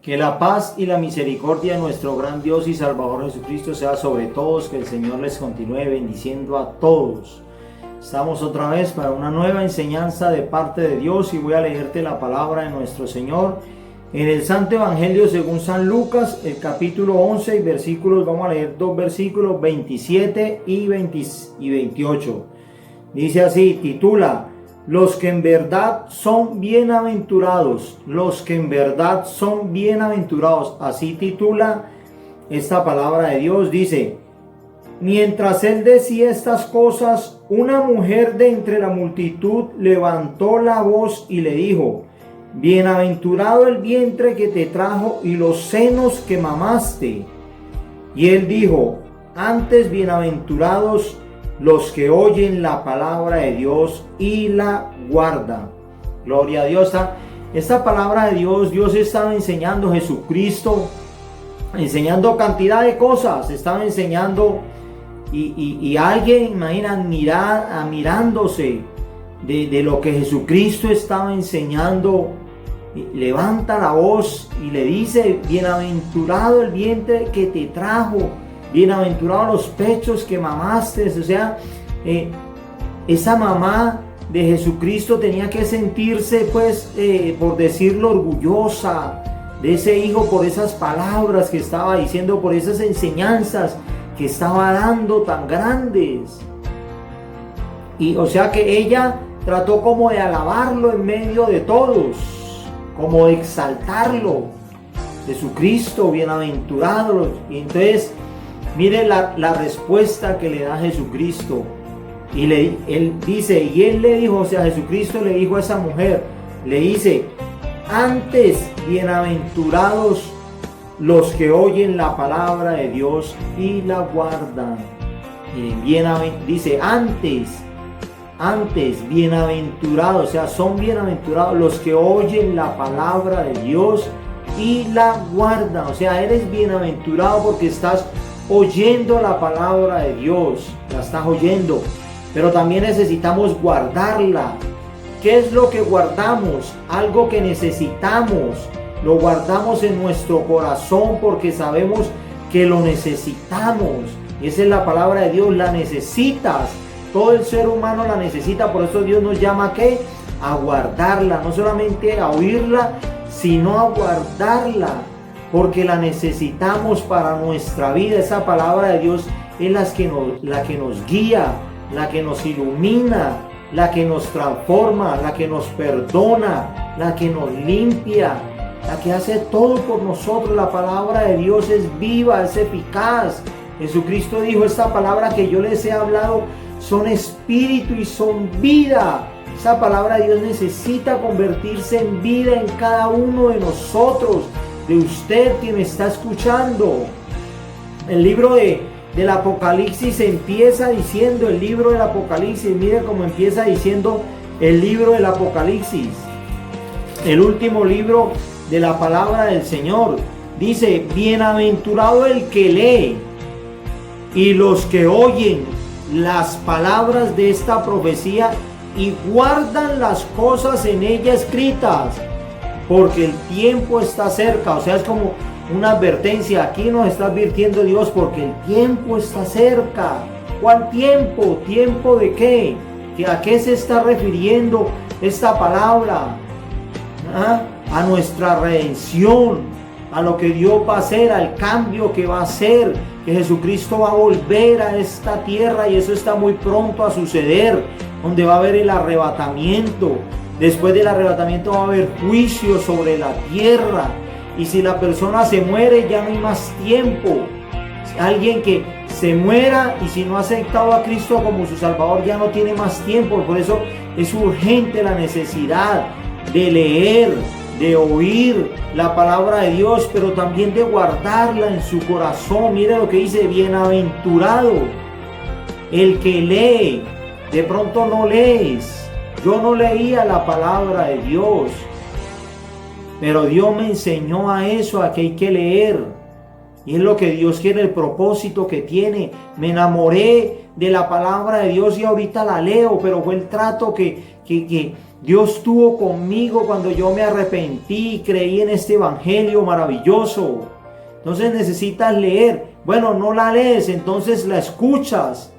Que la paz y la misericordia de nuestro gran Dios y Salvador Jesucristo sea sobre todos, que el Señor les continúe bendiciendo a todos. Estamos otra vez para una nueva enseñanza de parte de Dios y voy a leerte la palabra de nuestro Señor en el Santo Evangelio según San Lucas, el capítulo 11 y versículos, vamos a leer dos versículos, 27 y 28. Dice así, titula: los que en verdad son bienaventurados, los que en verdad son bienaventurados. Así titula esta palabra de Dios. Dice: mientras él decía estas cosas, una mujer de entre la multitud levantó la voz y le dijo: bienaventurado el vientre que te trajo y los senos que mamaste. Y él dijo: antes bienaventurados los que oyen la palabra de Dios y la guardan. Gloria a Dios. Esta palabra de Dios, Dios estaba enseñando, Jesucristo, enseñando cantidad de cosas. Estaba enseñando y alguien, imagina, mirándose de lo que Jesucristo estaba enseñando. Levanta la voz y le dice: bienaventurado el vientre que te trajo, bienaventurados los pechos que mamaste. O sea, esa mamá de Jesucristo tenía que sentirse, pues, por decirlo, orgullosa de ese hijo por esas palabras que estaba diciendo, por esas enseñanzas que estaba dando tan grandes. Y o sea que ella trató como de alabarlo en medio de todos, como de exaltarlo. Jesucristo, bienaventurado. Y entonces mire la respuesta que le da Jesucristo. Y él dice, y él le dijo, o sea, Jesucristo le dijo a esa mujer, le dice: antes bienaventurados los que oyen la palabra de Dios y la guardan. Dice antes bienaventurados, o sea, son bienaventurados los que oyen la palabra de Dios y la guardan. O sea, eres bienaventurado porque estás oyendo la palabra de Dios, la estás oyendo, pero también necesitamos guardarla. ¿Qué es lo que guardamos? Algo que necesitamos. Lo guardamos en nuestro corazón porque sabemos que lo necesitamos. Y esa es la palabra de Dios, la necesitas. Todo el ser humano la necesita, por eso Dios nos llama ¿a qué? A guardarla, no solamente a oírla, sino a guardarla, porque la necesitamos para nuestra vida. Esa palabra de Dios es la que nos guía, la que nos ilumina, la que nos transforma, la que nos perdona, la que nos limpia, la que hace todo por nosotros. La palabra de Dios es viva, es eficaz. Jesucristo dijo: esta palabra que yo les he hablado son espíritu y son vida. Esa palabra de Dios necesita convertirse en vida en cada uno de nosotros, de usted que me está escuchando. El libro del Apocalipsis empieza diciendo, el libro del Apocalipsis, mire cómo empieza diciendo el libro del Apocalipsis, el último libro de la palabra del Señor. Dice: bienaventurado el que lee y los que oyen las palabras de esta profecía y guardan las cosas en ella escritas, porque el tiempo está cerca. O sea, es como una advertencia. Aquí nos está advirtiendo Dios, porque el tiempo está cerca. ¿Cuál tiempo? ¿Tiempo de qué? ¿A qué se está refiriendo esta palabra? A nuestra redención, a lo que Dios va a hacer, al cambio que va a hacer, que Jesucristo va a volver a esta tierra, y eso está muy pronto a suceder, donde va a haber el arrebatamiento. Después del arrebatamiento va a haber juicio sobre la tierra, y si la persona se muere ya no hay más tiempo. Alguien que se muera y si no ha aceptado a Cristo como su Salvador ya no tiene más tiempo. Por eso es urgente la necesidad de leer, de oír la palabra de Dios, pero también de guardarla en su corazón. Mire lo que dice: bienaventurado el que lee. De pronto no lees. Yo no leía la palabra de Dios, pero Dios me enseñó a eso, a que hay que leer. Y es lo que Dios quiere, el propósito que tiene. Me enamoré de la palabra de Dios y ahorita la leo, pero fue el trato que Dios estuvo conmigo cuando yo me arrepentí y creí en este evangelio maravilloso. Entonces necesitas leer. Bueno, no la lees, entonces la escuchas.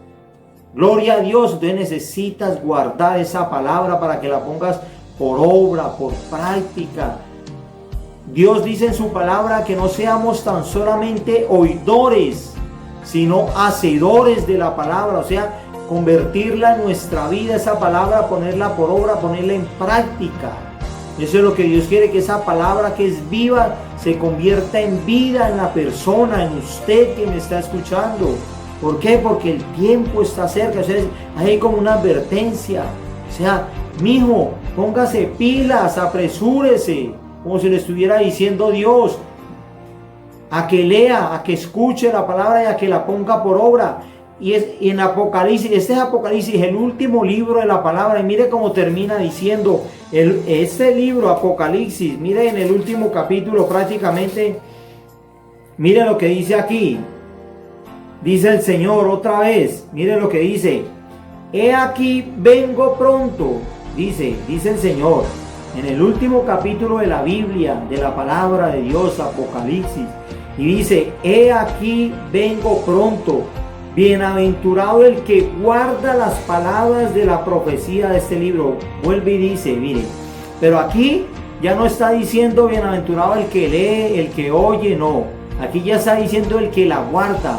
Gloria a Dios. Entonces necesitas guardar esa palabra para que la pongas por obra, por práctica. Dios dice en su palabra que no seamos tan solamente oidores, sino hacedores de la palabra. O sea, convertirla en nuestra vida, esa palabra, ponerla por obra, ponerla en práctica. Eso es lo que Dios quiere, que esa palabra que es viva se convierta en vida en la persona, en usted que me está escuchando. ¿Por qué? Porque el tiempo está cerca. O sea, hay como una advertencia. O sea, mijo, póngase pilas, apresúrese, como si le estuviera diciendo Dios, a que lea, a que escuche la palabra y a que la ponga por obra. Y en Apocalipsis, este es Apocalipsis, el último libro de la palabra, y mire cómo termina diciendo este libro Apocalipsis. Mire en el último capítulo prácticamente, mire lo que dice aquí. Dice el Señor otra vez, mire lo que dice: he aquí vengo pronto, dice el Señor, en el último capítulo de la Biblia, de la palabra de Dios, Apocalipsis, y dice: he aquí vengo pronto. Bienaventurado el que guarda las palabras de la profecía de este libro. Vuelve y dice, mire, pero aquí ya no está diciendo bienaventurado el que lee, el que oye, no. Aquí ya está diciendo el que la guarda.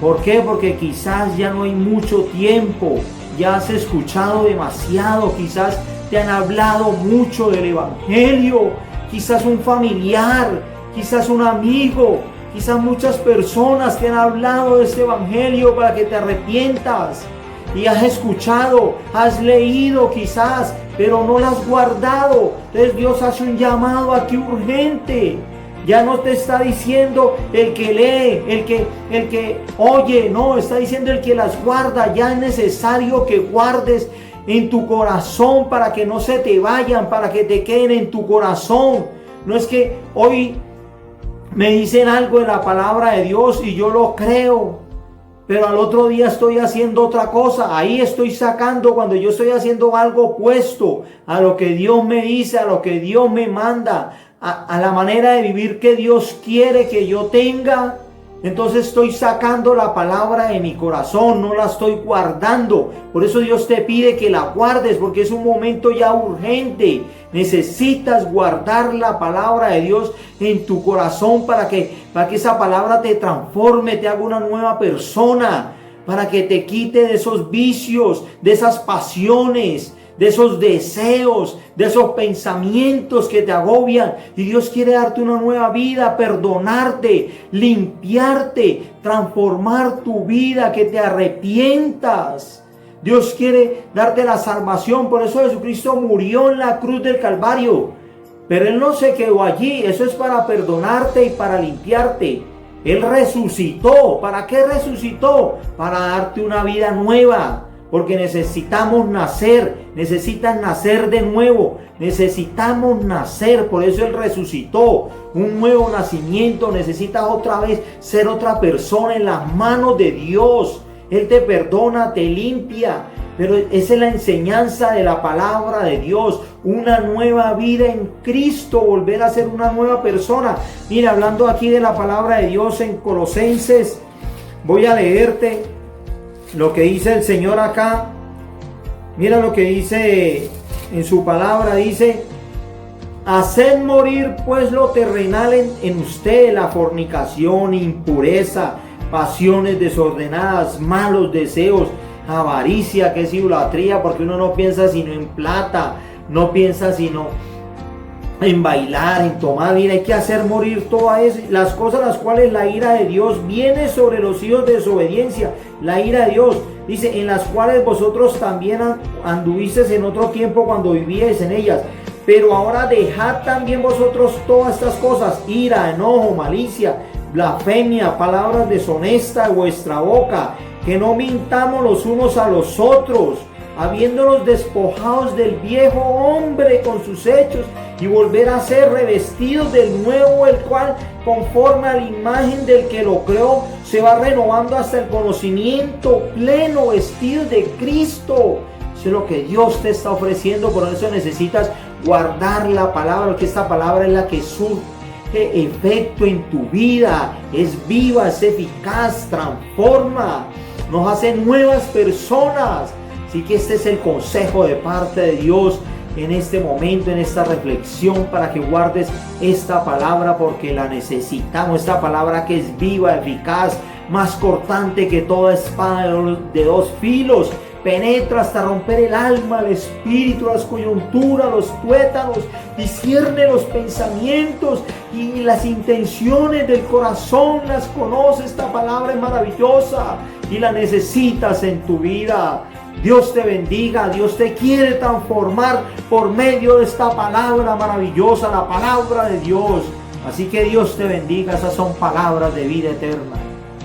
¿Por qué? Porque quizás ya no hay mucho tiempo, ya has escuchado demasiado, quizás te han hablado mucho del evangelio, quizás un familiar, quizás un amigo, quizás muchas personas te han hablado de este evangelio para que te arrepientas. Y has escuchado, has leído quizás, pero no lo has guardado. Entonces Dios hace un llamado aquí urgente. Ya no te está diciendo el que lee, el que oye, no, está diciendo el que las guarda. Ya es necesario que guardes en tu corazón para que no se te vayan, para que te queden en tu corazón. No es que hoy me dicen algo de la palabra de Dios y yo lo creo, pero al otro día estoy haciendo otra cosa. Ahí estoy sacando, cuando yo estoy haciendo algo opuesto a lo que Dios me dice, a lo que Dios me manda, a la manera de vivir que Dios quiere que yo tenga. Entonces estoy sacando la palabra de mi corazón, no la estoy guardando. Por eso Dios te pide que la guardes, porque es un momento ya urgente. Necesitas guardar la palabra de Dios en tu corazón para que esa palabra te transforme, te haga una nueva persona, para que te quite de esos vicios, de esas pasiones, de esos deseos, de esos pensamientos que te agobian. Y Dios quiere darte una nueva vida, perdonarte, limpiarte, transformar tu vida, que te arrepientas. Dios quiere darte la salvación. Por eso Jesucristo murió en la cruz del Calvario. Pero Él no se quedó allí. Eso es para perdonarte y para limpiarte. Él resucitó. ¿Para qué resucitó? Para darte una vida nueva. Porque necesitamos nacer, necesitas nacer de nuevo, necesitamos nacer, por eso Él resucitó, un nuevo nacimiento, necesitas otra vez ser otra persona en las manos de Dios. Él te perdona, te limpia, pero esa es la enseñanza de la palabra de Dios, una nueva vida en Cristo, volver a ser una nueva persona. Mira, hablando aquí de la palabra de Dios en Colosenses, voy a leerte lo que dice el Señor acá. Mira lo que dice en su palabra. Dice: haced morir pues lo terrenal en usted, la fornicación, impureza, pasiones desordenadas, malos deseos, avaricia, que es idolatría, porque uno no piensa sino en plata, no piensa sino en bailar, en tomar. Mira, hay que hacer morir todas las cosas las cuales la ira de Dios viene sobre los hijos de desobediencia. La ira de Dios, dice, en las cuales vosotros también anduvisteis en otro tiempo cuando vivíais en ellas. Pero ahora dejad también vosotros todas estas cosas: ira, enojo, malicia, blasfemia, palabras deshonestas de vuestra boca. Que no mintamos los unos a los otros, habiéndonos despojados del viejo hombre con sus hechos, y volver a ser revestidos del nuevo, el cual, conforme a la imagen del que lo creó, se va renovando hasta el conocimiento pleno, vestidos de Cristo. O Eso es lo que Dios te está ofreciendo. Por eso necesitas guardar la palabra, porque esta palabra es la que surge efecto en tu vida. Es viva, es eficaz, transforma, nos hace nuevas personas. Así que este es el consejo de parte de Dios en este momento, en esta reflexión, para que guardes esta palabra, porque la necesitamos. Esta palabra que es viva, eficaz, más cortante que toda espada de dos filos, penetra hasta romper el alma, el espíritu, las coyunturas, los tuétanos, discierne los pensamientos y las intenciones del corazón. Las conoce. Esta palabra es maravillosa y la necesitas en tu vida. Dios te bendiga. Dios te quiere transformar por medio de esta palabra maravillosa, la palabra de Dios. Así que Dios te bendiga. Esas son palabras de vida eterna.